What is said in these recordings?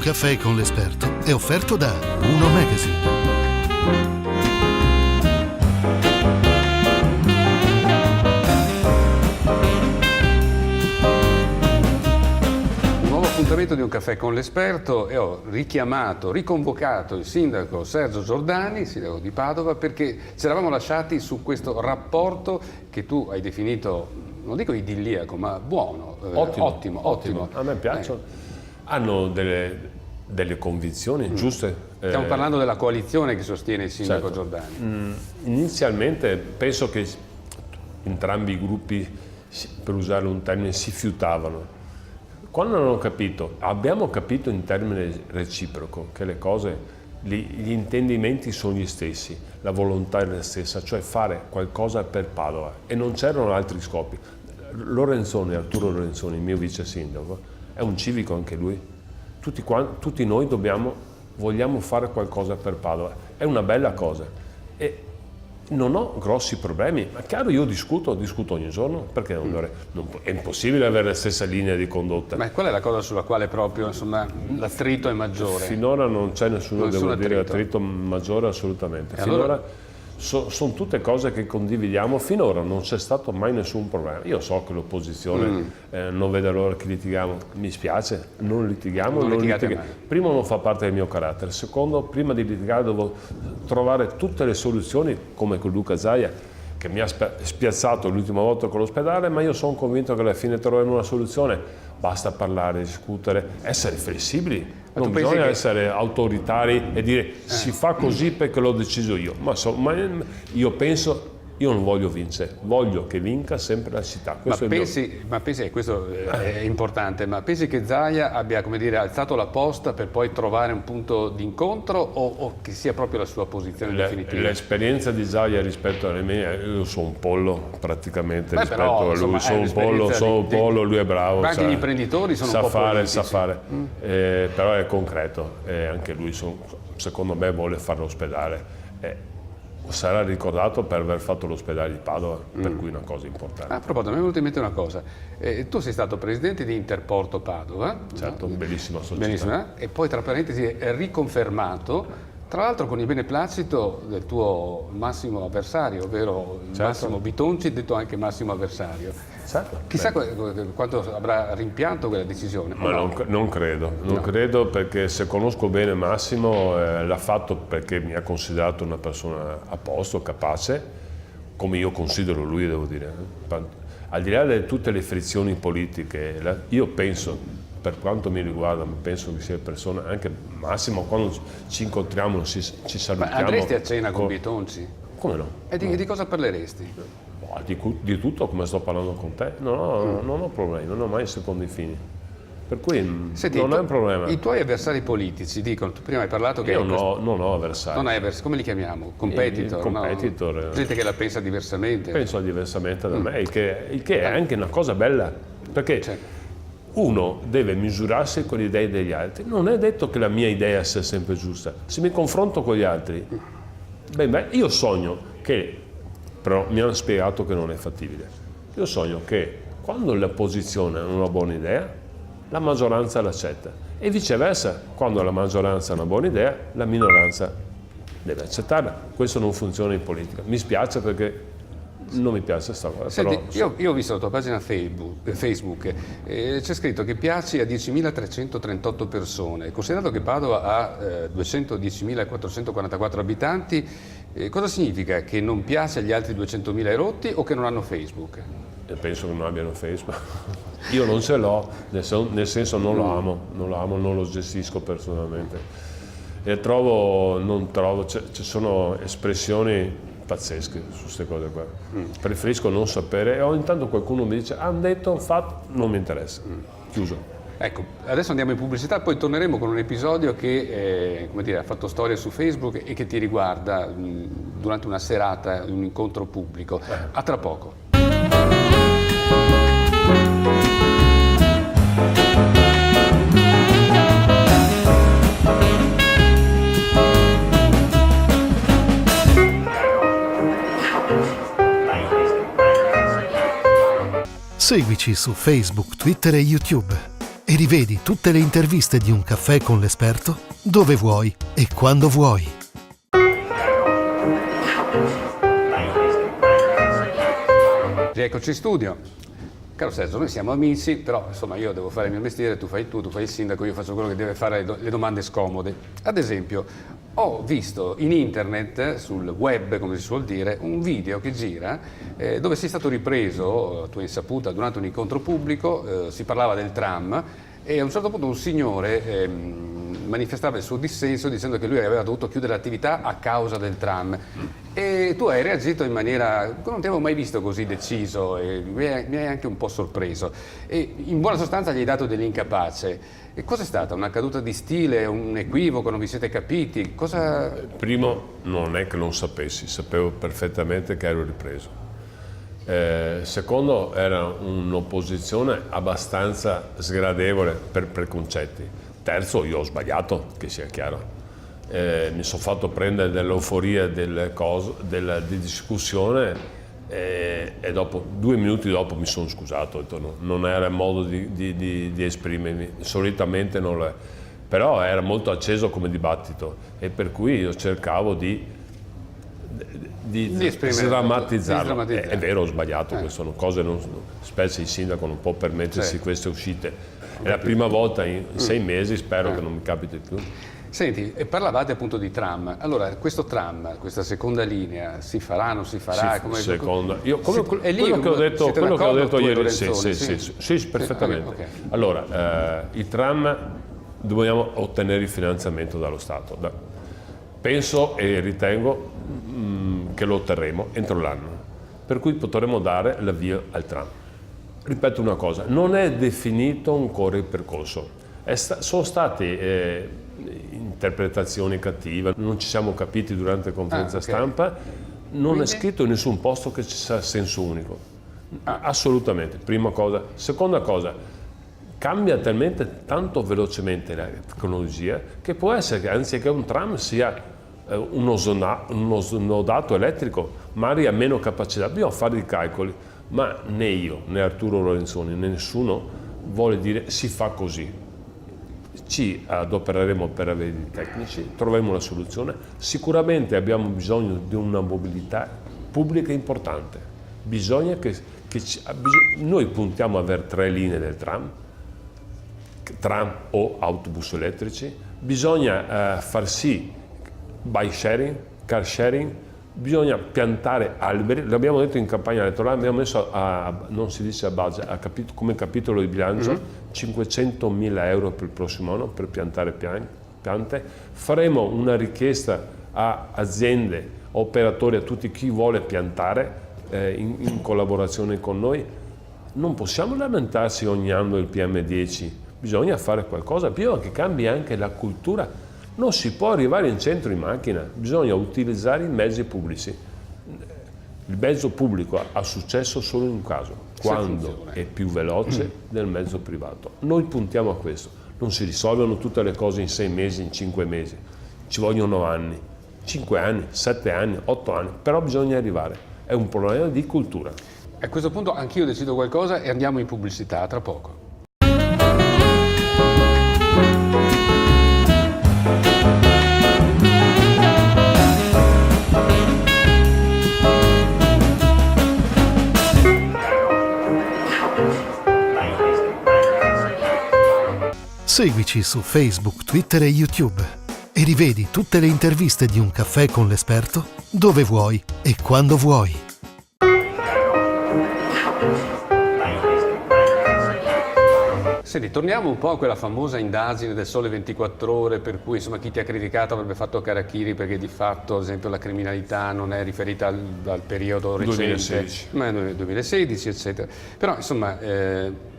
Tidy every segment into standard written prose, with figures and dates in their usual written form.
caffè con l'esperto è offerto da Uno Magazine. Appuntamento di Un caffè con l'esperto e ho riconvocato il sindaco Sergio Giordani, sindaco di Padova, perché ci eravamo lasciati su questo rapporto che tu hai definito, non dico idilliaco, ma buono, ottimo. A me piacciono. Hanno delle convinzioni giuste. Stiamo parlando della coalizione che sostiene il sindaco Giordani. Inizialmente penso che entrambi i gruppi, per usare un termine, si fiutavano. Quando abbiamo capito in termine reciproco che le cose, gli intendimenti sono gli stessi, la volontà è la stessa, cioè fare qualcosa per Padova e non c'erano altri scopi. Arturo Lorenzoni, il mio vice sindaco, è un civico anche lui. Tutti noi vogliamo fare qualcosa per Padova, è una bella cosa. E non ho grossi problemi, ma chiaro, io discuto ogni giorno, perché è impossibile avere la stessa linea di condotta. Ma qual è la cosa sulla quale proprio l'attrito è maggiore? Finora non c'è nessun attrito maggiore, assolutamente. Finora sono tutte cose che condividiamo, finora non c'è stato mai nessun problema. Io so che l'opposizione non vede l'ora che litighiamo, mi spiace, non litighiamo. Primo, non fa parte del mio carattere, secondo, prima di litigare devo trovare tutte le soluzioni, come con Luca Zaia, che mi ha spiazzato l'ultima volta con l'ospedale, ma io sono convinto che alla fine troveremo una soluzione. Basta parlare, discutere, essere flessibili. Non bisogna essere autoritari e dire si fa così perché l'ho deciso io. Ma io non voglio vincere, voglio che vinca sempre la città. Questo questo è importante, ma pensi che Zaia abbia, alzato la posta per poi trovare un punto d'incontro o che sia proprio la sua posizione definitiva? L'esperienza di Zaia rispetto alla mia, io sono un pollo praticamente rispetto a lui, sono un pollo, lui è bravo. Ma anche gli imprenditori sono un po' politici. Sa fare, però è concreto, anche lui secondo me vuole fare l'ospedale. Sarà ricordato per aver fatto l'ospedale di Padova, per cui è una cosa importante. A proposito, mi è venuta in mente una cosa. Tu sei stato presidente di Interporto Padova. Certo, no? Bellissima società. Bellissima, e poi tra parentesi è riconfermato, tra l'altro con il beneplacito del tuo massimo avversario, ovvero Massimo Bitonci, detto anche massimo avversario. Certo. Chissà quanto avrà rimpianto quella decisione. Ma non credo, perché se conosco bene Massimo l'ha fatto perché mi ha considerato una persona a posto, capace, come io considero lui, devo dire. Al di là di tutte le frizioni politiche, io penso, per quanto mi riguarda, penso che sia persona, anche Massimo, quando ci incontriamo ci salutiamo. Ma andresti a cena con Bitonci? Come no? E di cosa parleresti? Di tutto, come sto parlando con te, non ho problemi, non ho mai secondi fini, per cui Senti, non è un problema. I tuoi avversari politici dicono, tu prima hai parlato che... Non ho avversari. Non hai avversari, come li chiamiamo? Competitor? No? Gente che la pensa diversamente. Pensa diversamente da me, il che è anche una cosa bella, perché uno deve misurarsi con le idee degli altri. Non è detto che la mia idea sia sempre giusta. Se mi confronto con gli altri, io sogno che, però mi hanno spiegato che non è fattibile. Io sogno che quando l'opposizione ha una buona idea, la maggioranza l'accetta, e viceversa, quando la maggioranza ha una buona idea, la minoranza deve accettarla. Questo non funziona in politica. Mi spiace perché non mi piace questa cosa. Senti, io ho visto la tua pagina Facebook, c'è scritto che piaci a 10.338 persone. Considerato che Padova ha 210.444 abitanti, cosa significa? Che non piace agli altri 200.000 erotti o che non hanno Facebook? Penso che non abbiano Facebook. Io non ce l'ho, nel senso non lo amo, non lo gestisco personalmente. E ci sono espressioni pazzesche su queste cose qua. Preferisco non sapere, e ogni tanto qualcuno mi dice hanno detto, hanno fatto, non mi interessa. Chiuso. Ecco, adesso andiamo in pubblicità, poi torneremo con un episodio che ha fatto storia su Facebook e che ti riguarda durante una serata, un incontro pubblico. A tra poco. Seguici su Facebook, Twitter e YouTube. e rivedi tutte le interviste di Un caffè con l'esperto dove vuoi e quando vuoi. Rieccoci in studio. Caro Sergio, noi siamo amici, però insomma io devo fare il mio mestiere, tu fai il sindaco, io faccio quello che deve fare le domande scomode. Ad esempio, ho visto in internet, sul web come si suol dire, un video che gira dove sei stato ripreso, a tua insaputa, durante un incontro pubblico, si parlava del tram e a un certo punto un signore manifestava il suo dissenso dicendo che lui aveva dovuto chiudere l'attività a causa del tram. E tu hai reagito in maniera, non ti avevo mai visto così deciso e mi hai anche un po' sorpreso. E in buona sostanza gli hai dato dell'incapace. E cos'è stata? Una caduta di stile, un equivoco, non vi siete capiti? Cosa... Primo, non è che non sapessi, sapevo perfettamente che ero ripreso. Secondo, era un'opposizione abbastanza sgradevole per preconcetti. Terzo, io ho sbagliato, che sia chiaro. Mi sono fatto prendere dall'euforia della discussione e dopo 2 minuti dopo mi sono scusato, ho detto no, non era il modo di esprimermi, solitamente non lo è, però era molto acceso come dibattito e per cui io cercavo di sdrammatizzarlo. È vero, ho sbagliato, queste sono cose, spesso il sindaco non può permettersi queste uscite. È la prima volta in 6 mesi, spero che non mi capiti più. Senti, parlavate appunto di tram. Allora, questo tram, questa seconda linea, si farà, non si farà? Seconda. Quello che ho detto ieri, sì, perfettamente. Okay. Allora, il tram dobbiamo ottenere il finanziamento dallo Stato. Penso e ritengo che lo otterremo entro l'anno, per cui potremo dare l'avvio al tram. Ripeto una cosa, non è definito ancora il percorso. Sono state interpretazioni cattive, non ci siamo capiti durante la conferenza stampa, non è scritto in nessun posto che ci sia senso unico. Assolutamente, prima cosa. Seconda cosa, cambia talmente tanto velocemente la tecnologia che può essere che anziché un tram sia uno snodato elettrico, magari ha meno capacità. Dobbiamo fare i calcoli, ma né io né Arturo Lorenzoni né nessuno vuole dire si fa così. Ci adopereremo per avere i tecnici, troveremo una soluzione. Sicuramente abbiamo bisogno di una mobilità pubblica importante. Bisogna noi puntiamo ad avere 3 linee del tram o autobus elettrici. Bisogna far sì bike sharing, car sharing. Bisogna piantare alberi, l'abbiamo detto in campagna elettorale, abbiamo messo non si dice a budget, come capitolo di bilancio 500.000 euro per il prossimo anno per piantare piante. Faremo una richiesta a aziende, operatori, a tutti chi vuole piantare in collaborazione con noi. Non possiamo lamentarsi ogni anno del PM10, bisogna fare qualcosa, bisogna che cambi anche la cultura. Non si può arrivare in centro in macchina, bisogna utilizzare i mezzi pubblici. Il mezzo pubblico ha successo solo in un caso, quando è più veloce del mezzo privato. Noi puntiamo a questo. Non si risolvono tutte le cose in 6 mesi, in 5 mesi. Ci vogliono anni, 5 anni, 7 anni, 8 anni, però bisogna arrivare. È un problema di cultura. A questo punto anch'io decido qualcosa e andiamo in pubblicità, tra poco. Seguici su Facebook, Twitter e YouTube e rivedi tutte le interviste di Un caffè con l'esperto dove vuoi e quando vuoi. Senti, torniamo un po' a quella famosa indagine del Sole 24 Ore per cui insomma chi ti ha criticato avrebbe fatto Karachiri perché di fatto ad esempio la criminalità non è riferita al periodo recente 2016, ma nel 2016 eccetera, però insomma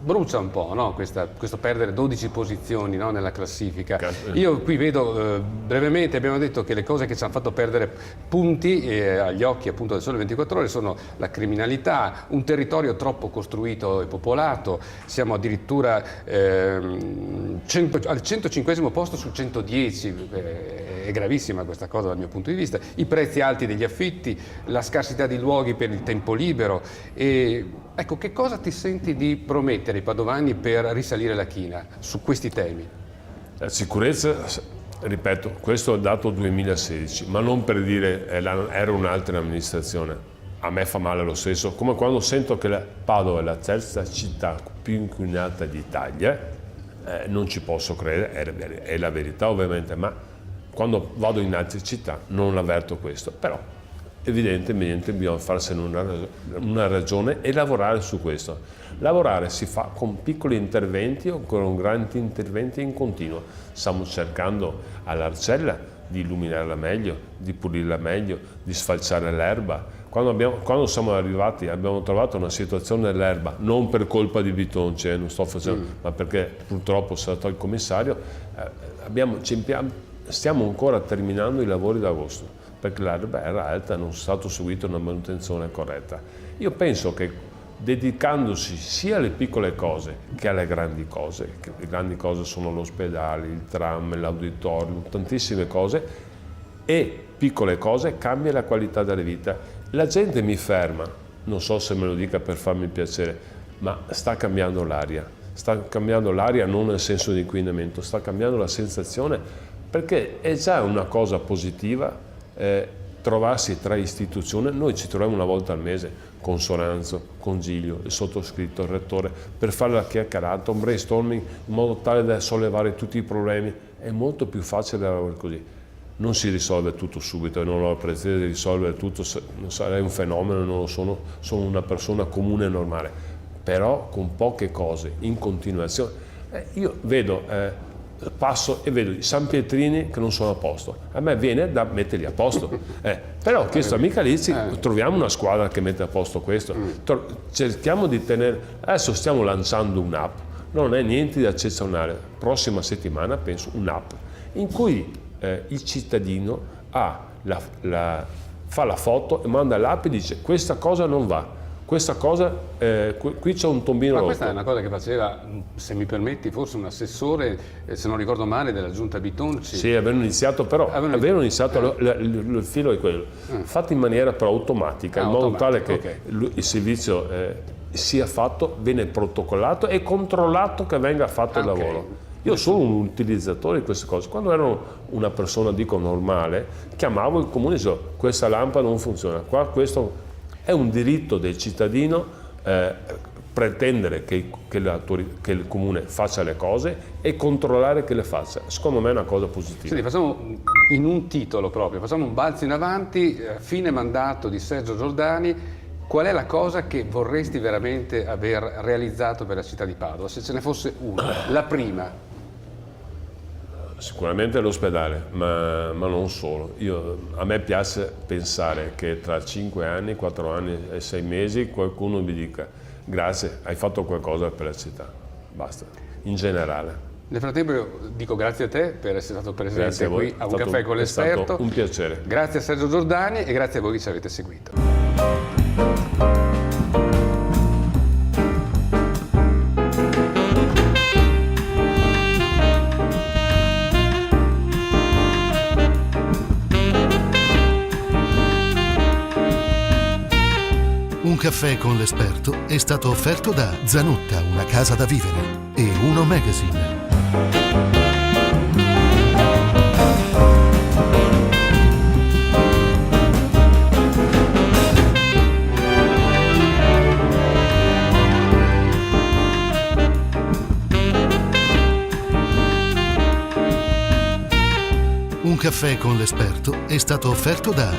brucia un po', no? Questo perdere 12 posizioni, no? Nella classifica. Io qui vedo brevemente, abbiamo detto che le cose che ci hanno fatto perdere punti agli occhi appunto del Sole 24 Ore sono la criminalità, un territorio troppo costruito e popolato, siamo addirittura al 105esimo posto su 110 è gravissima questa cosa dal mio punto di vista, i prezzi alti degli affitti, la scarsità di luoghi per il tempo libero. E, ecco, che cosa ti senti di promettere ai padovani per risalire la china su questi temi? La sicurezza, ripeto, questo è il dato 2016, ma non per dire era un'altra amministrazione. A me fa male lo stesso, come quando sento che Padova è la terza città più inquinata d'Italia, non ci posso credere, è la verità ovviamente, ma quando vado in altre città non avverto questo. Però evidentemente bisogna farsene una ragione e lavorare su questo. Lavorare si fa con piccoli interventi o con grandi interventi in continuo. Stiamo cercando all'Arcella di illuminarla meglio, di pulirla meglio, di sfalciare l'erba. Quando siamo arrivati abbiamo trovato una situazione dell'erba, non per colpa di Bitonci, non sto facendo, ma perché purtroppo è stato il commissario, stiamo ancora terminando i lavori d'agosto, perché l'erba era alta e non è stata seguita una manutenzione corretta. Io penso che dedicandosi sia alle piccole cose che alle grandi cose, che le grandi cose sono l'ospedale, il tram, l'auditorium, tantissime cose, e piccole cose cambia la qualità della vita. La gente mi ferma, non so se me lo dica per farmi piacere, ma sta cambiando l'aria non nel senso di inquinamento, sta cambiando la sensazione, perché è già una cosa positiva trovarsi tra istituzioni. Noi ci troviamo una volta al mese con Soranzo, con Giglio, il sottoscritto, il rettore, per fare la chiacchierata, un brainstorming in modo tale da sollevare tutti i problemi. È molto più facile lavorare così. Non si risolve tutto subito, e non ho la pretesa di risolvere tutto, non sarei un fenomeno, non lo sono una persona comune e normale, però con poche cose in continuazione. Io vedo, passo e vedo i San Pietrini che non sono a posto, a me viene da metterli a posto, però ho chiesto a Michalizzi, troviamo una squadra che mette a posto questo, cerchiamo di tenere, adesso stiamo lanciando un'app, non è niente di eccezionale, prossima settimana penso un'app in cui il cittadino fa la foto e manda l'app e dice questa cosa non va, questa cosa, qui c'è un tombino Ma rotto. questa è una cosa che faceva, se mi permetti, forse un assessore, se non ricordo male, della giunta Bitonci. Sì, avevano iniziato, però il filo è quello, fatto in maniera però automatica, in modo tale che il servizio sia fatto, viene protocollato e controllato che venga fatto il lavoro. Io sono un utilizzatore di queste cose. Quando ero una persona, dico, normale, chiamavo il comune e dicevo questa lampada non funziona, qua questo è un diritto del cittadino pretendere che il comune faccia le cose e controllare che le faccia. Secondo me è una cosa positiva. Senti, facciamo in un titolo proprio, facciamo un balzo in avanti, fine mandato di Sergio Giordani. Qual è la cosa che vorresti veramente aver realizzato per la città di Padova, se ce ne fosse una, la prima? Sicuramente l'ospedale, ma non solo. A me piace pensare che tra 5 anni, 4 anni e 6 mesi qualcuno mi dica grazie, hai fatto qualcosa per la città. Basta, in generale. Nel frattempo io dico grazie a te per essere stato presente qui a Un Caffè con l'Esperto. È stato un piacere. Grazie a Sergio Giordani e grazie a voi che ci avete seguito. Un caffè con l'esperto è stato offerto da Zanutta, una casa da vivere, e Uno Magazine. Un caffè con l'esperto è stato offerto da